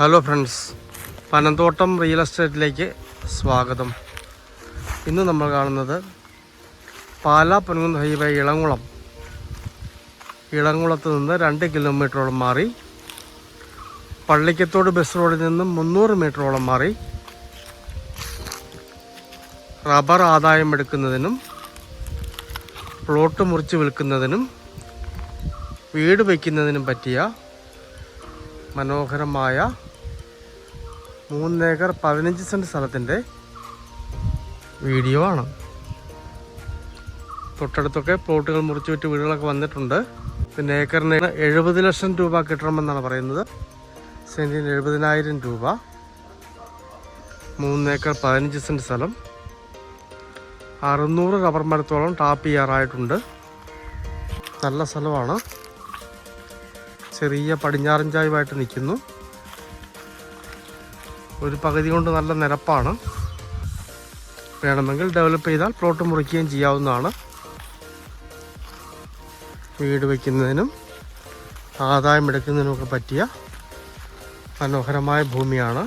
Hello friends, Panamthottam real എസ്റ്റേറ്റിലേക്ക് സ്വാഗതം. ഇന്ന് നമ്മൾ കാണുന്നത് പാലാ പൊൻകുന്ന് ഹൈവേ ഇളംകുളത്ത് നിന്ന് 2 കിലോമീറ്ററോളം മാറി, പള്ളിക്കത്തോട് ബസ് റോഡിൽ നിന്നും 300 മീറ്ററോളം മാറി, റബ്ബർ ആദായം എടുക്കുന്നതിനും പ്ലോട്ട് മുറിച്ച് വിൽക്കുന്നതിനും വീട് വയ്ക്കുന്നതിനും പറ്റിയ മനോഹരമായ 3 ഏക്കർ 15 സെൻറ്റ് സ്ഥലത്തിൻ്റെ വീഡിയോ ആണ്. തൊട്ടടുത്തൊക്കെ പ്ലോട്ടുകൾ മുറിച്ച് വിറ്റ് വീടുകളൊക്കെ വന്നിട്ടുണ്ട്. പിന്നെ ഏക്കറിന് 70 ലക്ഷം രൂപ കിട്ടണമെന്നാണ് പറയുന്നത്. സെൻറ്റിന് 70,000 രൂപ. 3 ഏക്കർ 15 സെൻറ്റ് സ്ഥലം. 600 റബ്ബർ മരത്തോളം ടാപ്പ് ചെയ്യാറായിട്ടുണ്ട്. നല്ല സ്ഥലമാണ്. ചെറിയ പടിഞ്ഞാറൻ ചായ്വായിട്ട് നിൽക്കുന്നു. ഒരു പകുതി കൊണ്ട് നല്ല നിരപ്പാണ്. വേണമെങ്കിൽ ഡെവലപ്പ് ചെയ്താൽ പ്ലോട്ട് മുറിക്കുകയും ചെയ്യാവുന്നതാണ്. വീട് വയ്ക്കുന്നതിനും ആദായം എടുക്കുന്നതിനുമൊക്കെ പറ്റിയ മനോഹരമായ ഭൂമിയാണ്.